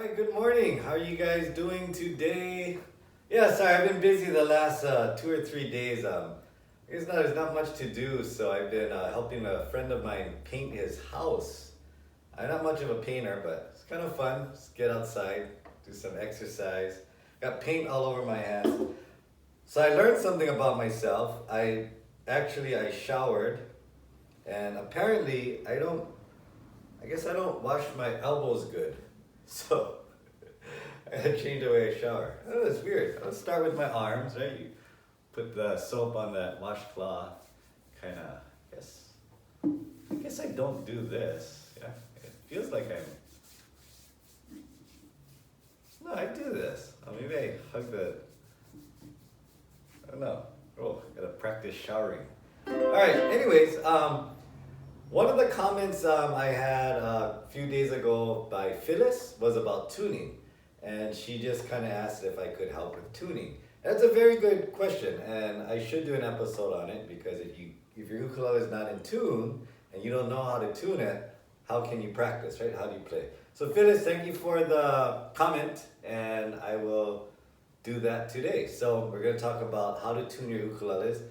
Hi, good morning. How are you guys doing today? Yeah, sorry, I've been busy the last 2 or 3 days. I guess there's not much to do, so I've been helping a friend of mine paint his house. I'm not much of a painter, but it's kind of fun. Just get outside, do some exercise. Got paint all over my hands. So I learned something about myself. I showered, and apparently I guess I don't wash my elbows good. So I had to change the way I shower. Oh, that's weird. Let's start with my arms, right? You put the soap on that washcloth. I guess I don't do this. Yeah, it feels like no, I do this. Oh, maybe I hug I don't know. Oh, gotta practice showering. All right, anyways, one of the comments I had a few days ago by Phyllis was about tuning, and she just kind of asked if I could help with tuning. That's a very good question, and I should do an episode on it because if your ukulele is not in tune and you don't know how to tune it, how can you practice, right? How do you play? So Phyllis, thank you for the comment, and I will do that today. So we're gonna talk about how to tune your ukuleles.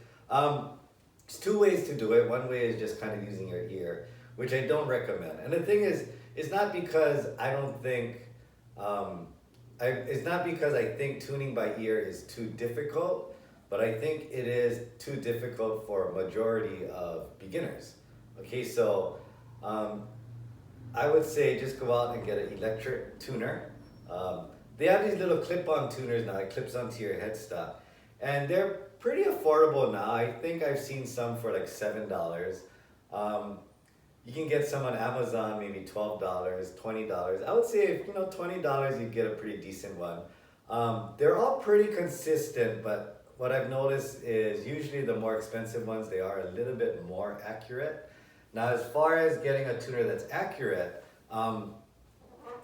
There's two ways to do it. One way is just kind of using your ear, which I don't recommend. And the thing is, it's not because I don't think, it's not because I think tuning by ear is too difficult, but I think it is too difficult for a majority of beginners. Okay, so I would say just go out and get an electric tuner. They have these little clip-on tuners now. It clips onto your headstock, and they're pretty affordable now. I think I've seen some for like $7. You can get some on Amazon, maybe $12, $20. I would say if $20, you get a pretty decent one. They're all pretty consistent, but what I've noticed is usually the more expensive ones, they are a little bit more accurate. Now, as far as getting a tuner that's accurate,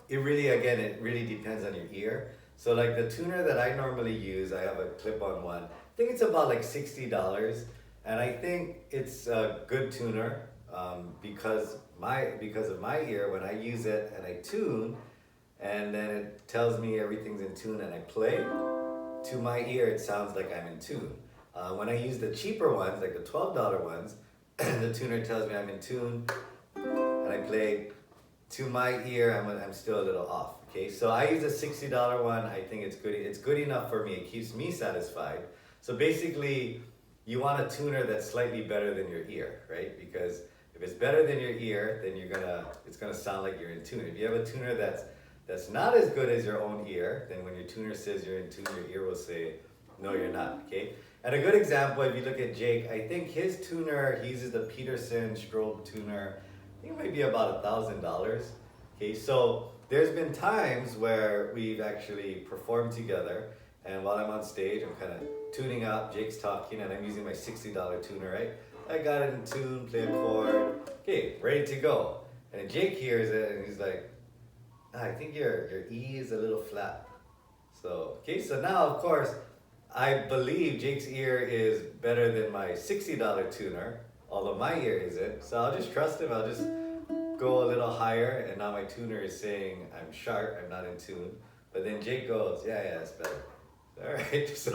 it really depends on your ear. So like the tuner that I normally use, I have a clip-on one. I think it's about like $60, and I think it's a good tuner because of my ear. When I use it and I tune, and then it tells me everything's in tune, and I play, to my ear it sounds like I'm in tune. When I use the cheaper ones, like the $12 ones, the tuner tells me I'm in tune, and I play. To my ear, I'm still a little off. Okay, so I use a $60 one. I think it's good. It's good enough for me. It keeps me satisfied. So basically, you want a tuner that's slightly better than your ear, right? Because if it's better than your ear, then it's gonna sound like you're in tune. If you have a tuner that's not as good as your own ear, then when your tuner says you're in tune, your ear will say, no, you're not. Okay. And a good example, if you look at Jake, I think his tuner, he uses the Peterson strobe tuner. I think it might be about $1,000. Okay, so there's been times where we've actually performed together, and while I'm on stage, I'm kind of tuning up, Jake's talking, and I'm using my $60 tuner, right? I got it in tune, play a chord, okay, ready to go. And then Jake hears it, and he's like, I think your E is a little flat. So, okay, so now, of course, I believe Jake's ear is better than my $60 tuner, although my ear isn't. So I'll just trust him. I'll just go a little higher, and now my tuner is saying I'm sharp, I'm not in tune. But then Jake goes, yeah, it's better. All right, so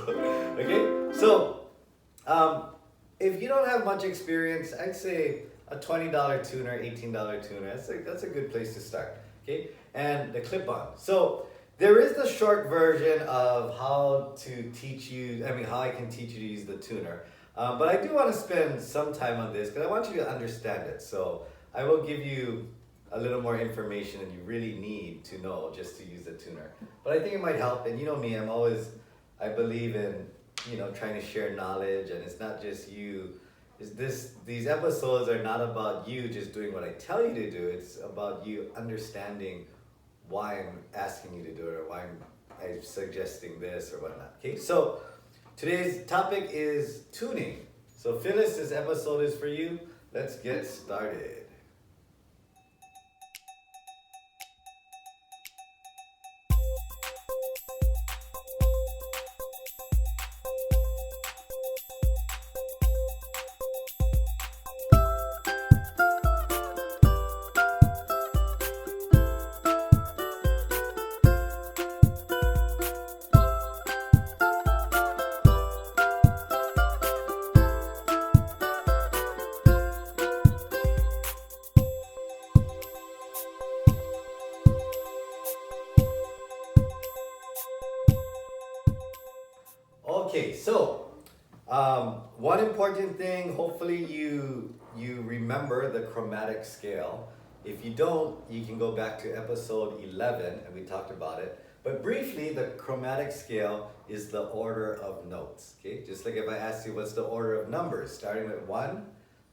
if you don't have much experience, I'd say a $20 tuner, $18 tuner, that's a good place to start. Okay, and the clip-on. So there is the short version of how I can teach you to use the tuner. But I do want to spend some time on this because I want you to understand it. So I will give you a little more information than you really need to know just to use the tuner. But I think it might help. And you know me, I believe in trying to share knowledge, and it's not just you. These episodes are not about you just doing what I tell you to do. It's about you understanding why I'm asking you to do it, or why I'm suggesting this or whatnot. Okay, so today's topic is tuning. So Phyllis, this episode is for you. Let's get started. Okay, so one important thing, hopefully you remember the chromatic scale. If you don't, you can go back to episode 11 and we talked about it. But briefly, the chromatic scale is the order of notes. Okay, just like if I asked you what's the order of numbers, starting with 1,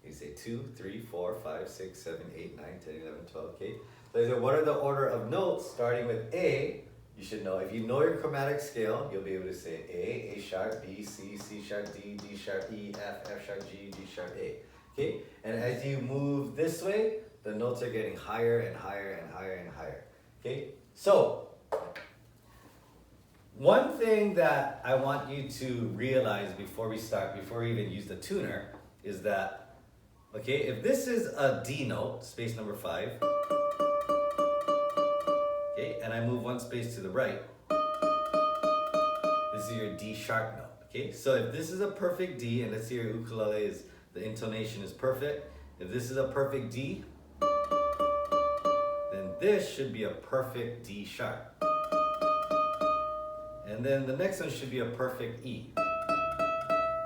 you say 2, 3, 4, 5, 6, 7, 8, 9, 10, 11, 12. Okay, so what are the order of notes starting with A? You should know. If you know your chromatic scale, you'll be able to say A sharp, B, C, C sharp, D, D sharp, E, F sharp, G, G sharp, A. Okay, and as you move this way, the notes are getting higher and higher and higher and higher. Okay, so one thing that I want you to realize before we start, before we even use the tuner, is that, okay, if this is a D note, space number 5, okay, and I move one space to the right, this is your D sharp note, okay? So if this is a perfect D, and let's say your ukulele is, the intonation is perfect, if this is a perfect D, then this should be a perfect D sharp. And then the next one should be a perfect E.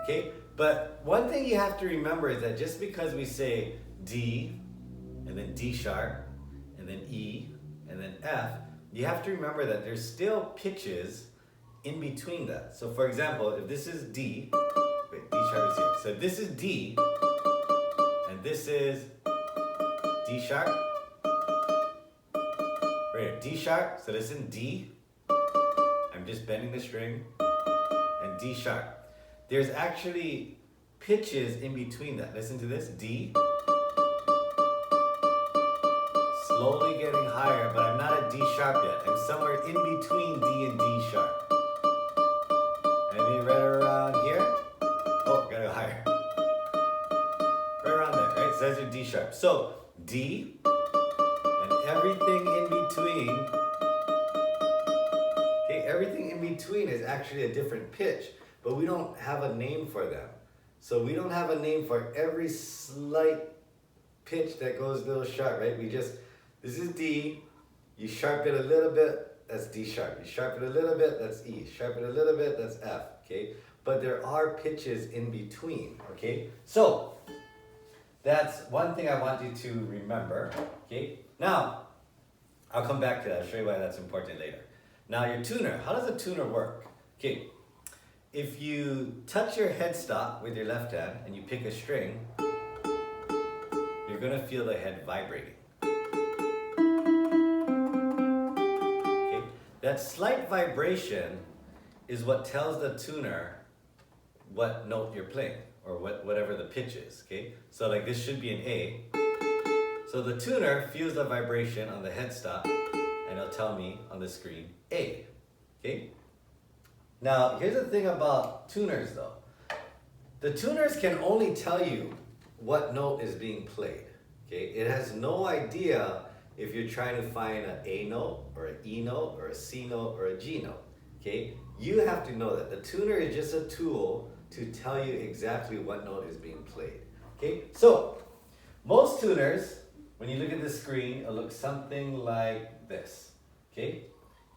Okay, but one thing you have to remember is that just because we say D, and then D sharp, and then E, and then F, you have to remember that there's still pitches in between that. So for example, if this is D, wait, D sharp is here. So if this is D, and this is D sharp, right here, D sharp, so this is D, I'm just bending the string, and D sharp. There's actually pitches in between that. Listen to this, D, slowly getting higher, but I'm not at D sharp yet. I'm somewhere in between D and D sharp. Maybe right around here. Oh, gotta go higher. Right around there, right? So that's your D sharp. So D, and everything in between. Okay, everything in between is actually a different pitch, but we don't have a name for them. So we don't have a name for every slight pitch that goes a little sharp, right? This is D, you sharp it a little bit, that's D sharp. You sharp it a little bit, that's E. Sharp it a little bit, that's F, okay? But there are pitches in between, okay? So, that's one thing I want you to remember, okay? Now, I'll come back to that, I'll show you why that's important later. Now your tuner, how does a tuner work? Okay, if you touch your headstock with your left hand and you pick a string, you're gonna feel the head vibrating. Okay, that slight vibration is what tells the tuner what note you're playing, or whatever the pitch is, okay? So like this should be an A. So the tuner feels the vibration on the headstock, and it'll tell me on the screen, A, okay? Now, here's the thing about tuners though. The tuners can only tell you what note is being played, okay? It has no idea if you're trying to find an A note, or an E note, or a C note, or a G note, okay? You have to know that. The tuner is just a tool to tell you exactly what note is being played, okay? So, most tuners, when you look at the screen, it looks something like this, okay?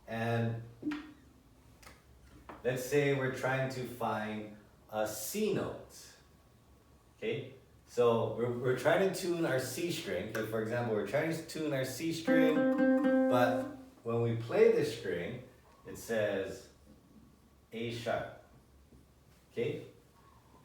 And let's say we're trying to find a C note, okay? So we're trying to tune our C string. Okay, for example, we're trying to tune our C string, but when we play this string, it says A sharp, okay?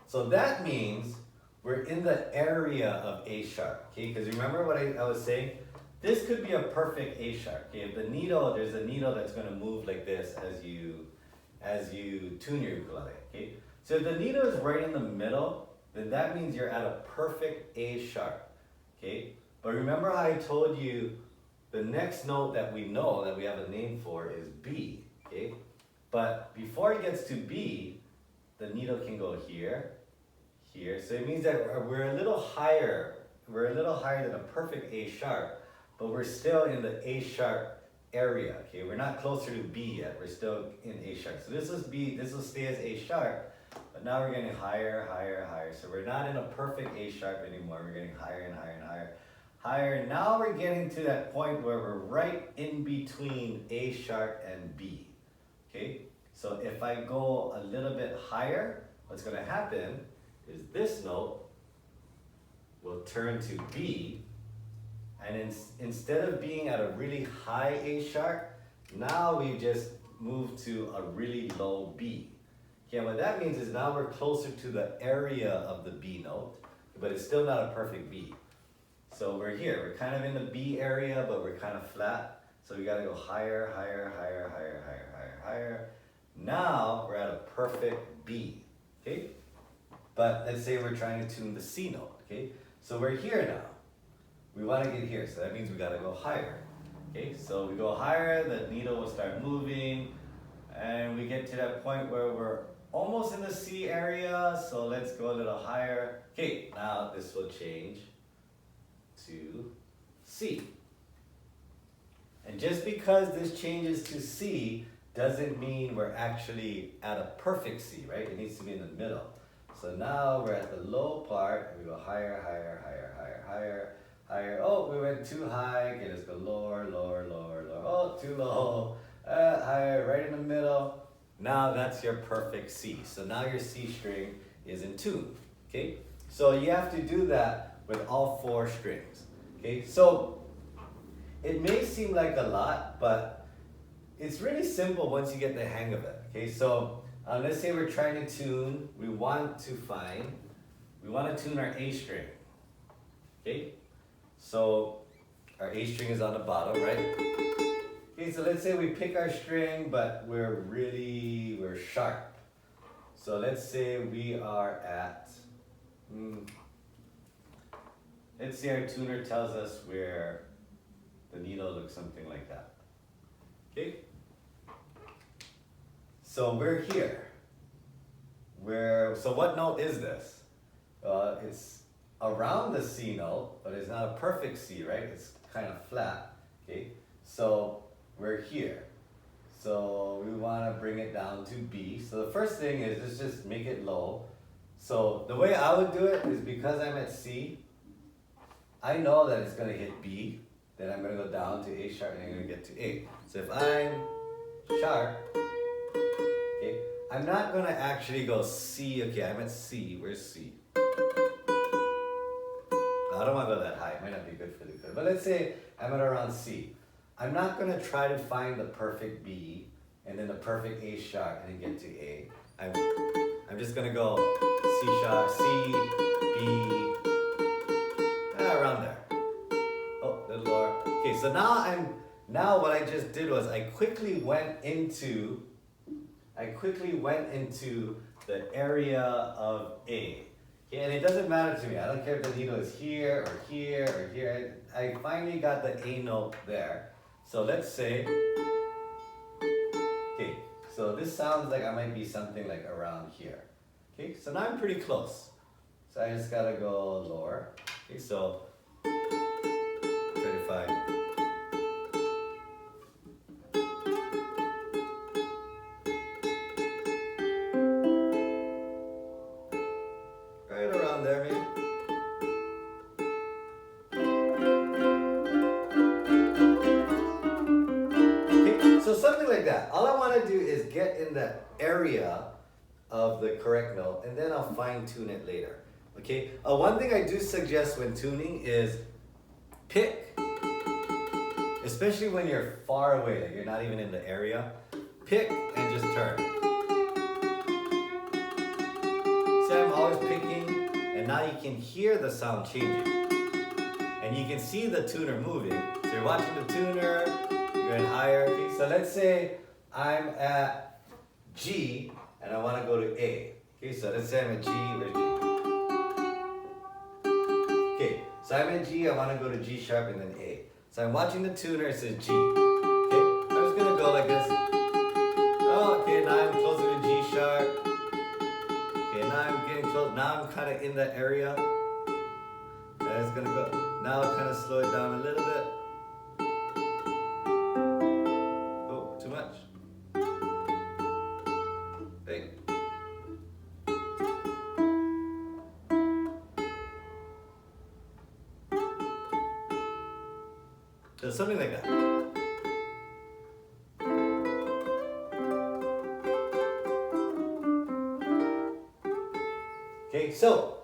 So that means we're in the area of A sharp, okay? Because remember what I was saying? This could be a perfect A sharp, okay? If the needle, there's a needle that's gonna move like this as you tune your ukulele, okay? So if the needle is right in the middle, then that means you're at a perfect A sharp, okay? But remember how I told you the next note that we know, that we have a name for, is B, okay? But before it gets to B, the needle can go here, here. So it means that we're a little higher than a perfect A sharp, but we're still in the A sharp area, okay? We're not closer to B yet, we're still in A sharp. So this will stay as A sharp, but now we're getting higher, higher, higher. So we're not in a perfect A sharp anymore, we're getting higher and higher and higher. Higher, now we're getting to that point where we're right in between A sharp and B, okay? So if I go a little bit higher, what's going to happen is this note will turn to B, and instead of being at a really high A sharp, now we just move to a really low B. Okay, what that means is now we're closer to the area of the B note, but it's still not a perfect B. So we're here, we're kind of in the B area, but we're kind of flat. So we gotta go higher, higher, higher, higher, higher, higher, higher. Now we're at a perfect B, okay? But let's say we're trying to tune the C note, okay? So we're here now. We wanna get here, so that means we gotta go higher. Okay, so we go higher, the needle will start moving, and we get to that point where we're almost in the C area, so let's go a little higher. Okay, now this will change to C. And just because this changes to C doesn't mean we're actually at a perfect C, right? It needs to be in the middle. So now we're at the low part, and we go higher, higher, higher, higher, higher, higher. Oh, we went too high. Okay, let's go lower, lower, lower, lower. Oh, too low. Higher, right in the middle. Now that's your perfect C. So now your C string is in tune. Okay, so you have to do that with all 4 strings. Okay, so it may seem like a lot, but it's really simple once you get the hang of it. Okay, so let's say we're trying to tune. We want to tune our A string. Okay. So our A string is on the bottom, right? Okay, so let's say we pick our string, but we're sharp. So let's say we are at, let's say our tuner tells us where the needle looks something like that. Okay? So we're here. So what note is this? It's around the C note, but it's not a perfect C, right? It's kind of flat, okay? So we're here. So we want to bring it down to B. So the first thing is let's just make it low. So the way I would do it is because I'm at C, I know that it's going to hit B, then I'm going to go down to A sharp and I'm going to get to A. So if I'm sharp, okay, I'm not going to actually go C, okay, I'm at C, where's C? I don't want to go that high, it might not be good for the good. But let's say I'm at around C. I'm not going to try to find the perfect B and then the perfect A sharp and then get to A. I'm just going to go C sharp, C, B, around there. Oh, a little lower. Okay, so now what I just did was I quickly went into the area of A. Okay, and it doesn't matter to me. I don't care if the needle is here or here or here. I finally got the A note there. So let's say, okay, so this sounds like I might be something like around here. Okay, so now I'm pretty close. So I just gotta go lower. Okay, so 35. Right around there, maybe. Okay, so something like that. All I want to do is get in the area of the correct note, and then I'll fine tune it later. Okay. One thing I do suggest when tuning is pick, especially when you're far away, like you're not even in the area. Pick and just turn. See, I'm always picking, and now you can hear the sound changing, and you can see the tuner moving. So you're watching the tuner, you're going higher. Okay. So let's say I'm at G and I want to go to A. Okay, so let's say I'm at G, where's G? Okay, so I'm at G, I want to go to G sharp and then A. So I'm watching the tuner, it says G. Okay, I'm just going to go like this. Oh, okay, now I'm closer to G sharp. Okay, now I'm getting close, now I'm kind of in that area. And it's going to go, now I'll kind of slow it down a little bit. Oh, too much. Hey. So something like that. so,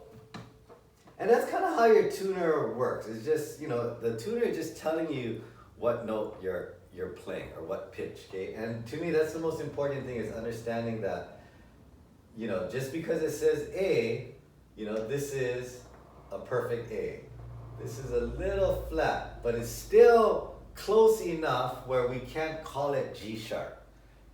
and that's kind of how your tuner works. It's just, the tuner is just telling you what note you're playing or what pitch, okay? And to me, that's the most important thing, is understanding that, just because it says A, this is a perfect A. This is a little flat, but it's still close enough where we can't call it G sharp.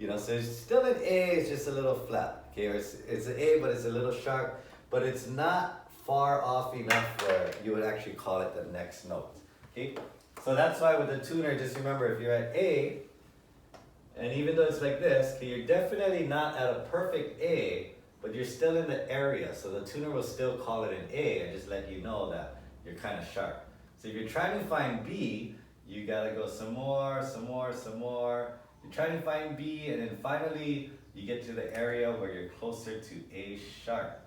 So it's still an A, it's just a little flat, okay? Or it's an A, but it's a little sharp, but it's not far off enough where you would actually call it the next note, okay? So that's why with the tuner, just remember, if you're at A, and even though it's like this, okay, you're definitely not at a perfect A, but you're still in the area, so the tuner will still call it an A and just let you know that you're kind of sharp. So if you're trying to find B, you gotta go some more, some more, some more. You're trying to find B, and then finally you get to the area where you're closer to A sharp.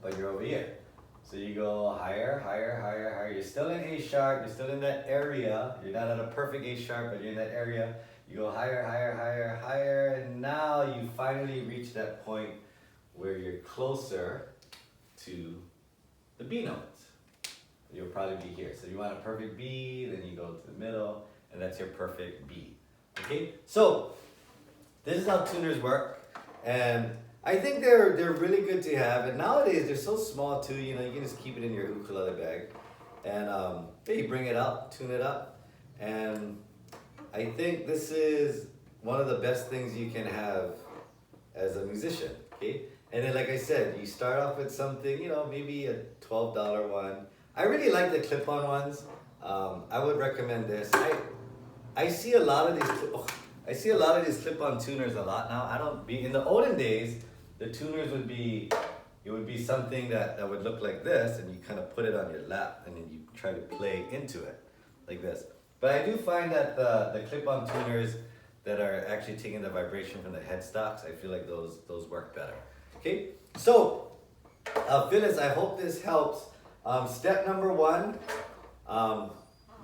But you're over here. So you go higher, higher, higher, higher. You're still in A sharp, you're still in that area. You're not at a perfect A sharp, but you're in that area. You go higher, higher, higher, higher, and now you finally reach that point where you're closer to the B notes. You'll probably be here. So you want a perfect B, then you go to the middle, and that's your perfect B. Okay? So this is how tuners work, and I think they're really good to have. And nowadays they're so small too. You can just keep it in your ukulele bag, and you bring it out, tune it up, and I think this is one of the best things you can have as a musician. Okay, and then like I said, you start off with something, maybe a $12 one. I really like the clip-on ones. I would recommend this. I see a lot of these clip-on tuners a lot now. In the olden days, the tuners would be something that would look like this, and you kind of put it on your lap, and then you try to play into it, like this. But I do find that the clip-on tuners that are actually taking the vibration from the headstocks, I feel like those work better. Okay, so Phyllis, I hope this helps. Step number 1,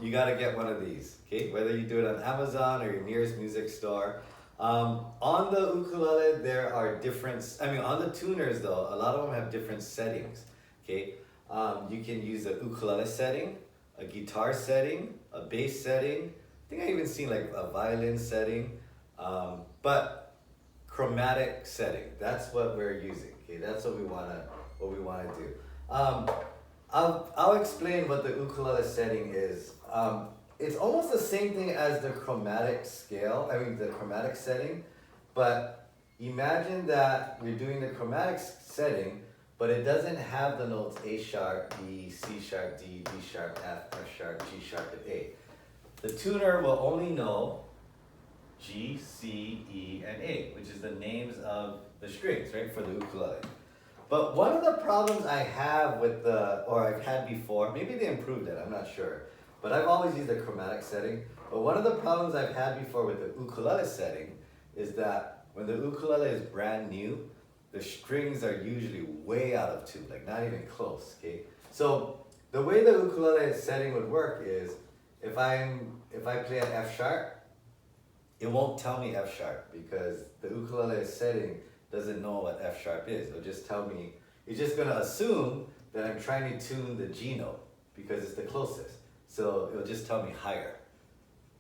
you gotta get one of these, okay? Whether you do it on Amazon or your nearest music store. On the ukulele, there are on the tuners though, a lot of them have different settings, okay? You can use a ukulele setting, a guitar setting, a bass setting. I think I even seen like a violin setting, but chromatic setting. That's what we're using, okay? That's what we wanna do. I'll explain what the ukulele setting is. It's almost the same thing as the chromatic setting, but imagine that we're doing the chromatic setting, but it doesn't have the notes A sharp, B, C sharp, D, B sharp, F sharp, G sharp, and A. The tuner will only know G, C, E, and A, which is the names of the strings, right, for the ukulele. But one of the problems I have I've had before, maybe they improved it, I'm not sure, but I've always used the chromatic setting. But one of the problems I've had before with the ukulele setting is that when the ukulele is brand new, the strings are usually way out of tune, like not even close, okay? So the way the ukulele setting would work is, if I play an F sharp, it won't tell me F sharp because the ukulele setting doesn't know what F sharp is. It'll just tell me, it's just gonna assume that I'm trying to tune the G note because it's the closest. So it'll just tell me higher.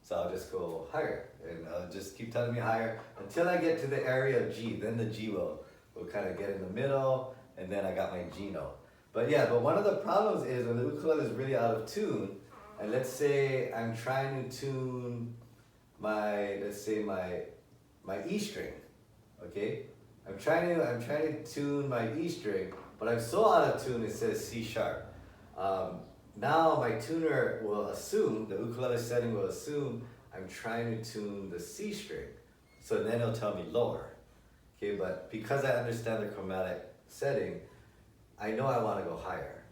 So I'll just go higher, and I'll just keep telling me higher until I get to the area of G. Then the G will kind of get in the middle, and then I got my G note. But one of the problems is when the ukulele is really out of tune, and let's say I'm trying to tune my E string, okay? I'm trying to tune my E string, but I'm so out of tune it says C sharp. Now my tuner will assume, the ukulele setting will assume I'm trying to tune the C string. So then it'll tell me lower. Okay, but because I understand the chromatic setting, I know I want to go higher.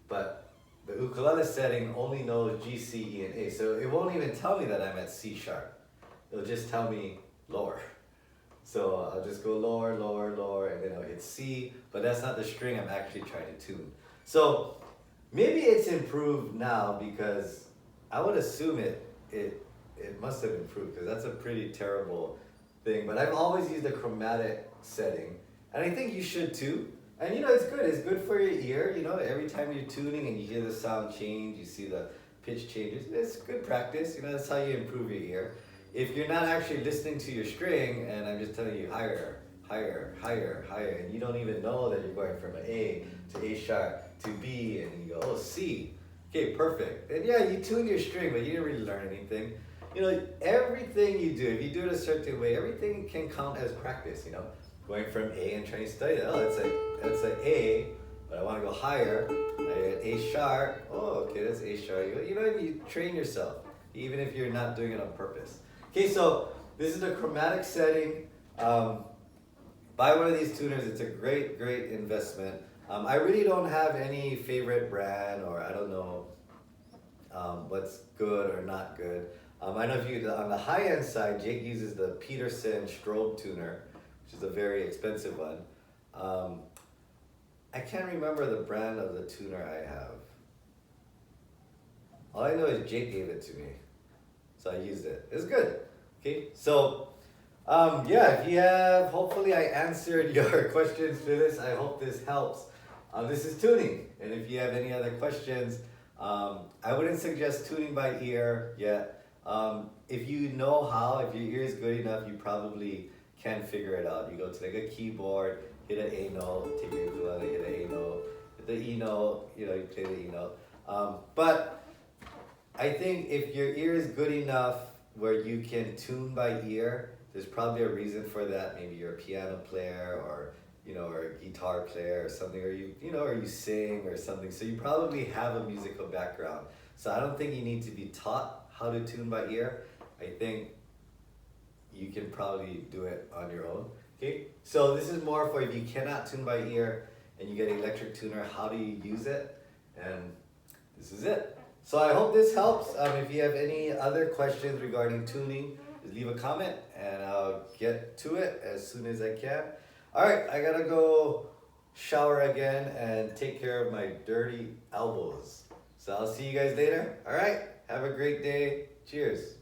But the ukulele setting only knows G, C, E, and A. So it won't even tell me that I'm at C sharp. It'll just tell me lower. So I'll just go lower, lower, lower, and then I'll hit C, but that's not the string I'm actually trying to tune. So maybe it's improved now, because I would assume it must have improved, because that's a pretty terrible thing. But I've always used the chromatic setting, and I think you should too. And you know, it's good. It's good for your ear. You know, every time you're tuning and you hear the sound change, you see the pitch changes. It's good practice. You know, that's how you improve your ear. If you're not actually listening to your string, and I'm just telling you higher, higher, higher, higher, and you don't even know that you're going from an A to A sharp to B, and you go, oh, C. Okay, perfect. And yeah, you tune your string, but you didn't really learn anything. You know, everything you do, if you do it a certain way, everything can count as practice, you know. Going from A and trying to study that. Oh, that's an A, but I want to go higher. I get A sharp. Oh, okay, that's A sharp. You know, you train yourself, even if you're not doing it on purpose. Okay, so this is the chromatic setting. Buy one of these tuners. It's a great, great investment. I really don't have any favorite brand, or I don't know what's good or not good. I know if you on the high end side, Jake uses the Peterson strobe tuner, which is a very expensive one. I can't remember the brand of the tuner I have. All I know is Jake gave it to me, so I used it. It's good. Okay, so yeah, if you have, hopefully I answered your questions to this. I hope this helps. This is tuning, and if you have any other questions, I wouldn't suggest tuning by ear yet. If you know how, if your ear is good enough, you probably can figure it out. You go to like a keyboard, hit an A note, take your ukulele, hit an A note, hit the E note, you know, you play the E note. But I think if your ear is good enough where you can tune by ear, there's probably a reason for that. Maybe you're a piano player, or you know, or a guitar player or something, or you know, or you sing or something. So you probably have a musical background. So I don't think you need to be taught how to tune by ear. I think you can probably do it on your own. Okay, so this is more for if you cannot tune by ear and you get an electric tuner, how do you use it? And this is it. So I hope this helps. If you have any other questions regarding tuning, just leave a comment and I'll get to it as soon as I can. All right, I gotta go shower again and take care of my dirty elbows. So I'll see you guys later. All right, have a great day. Cheers.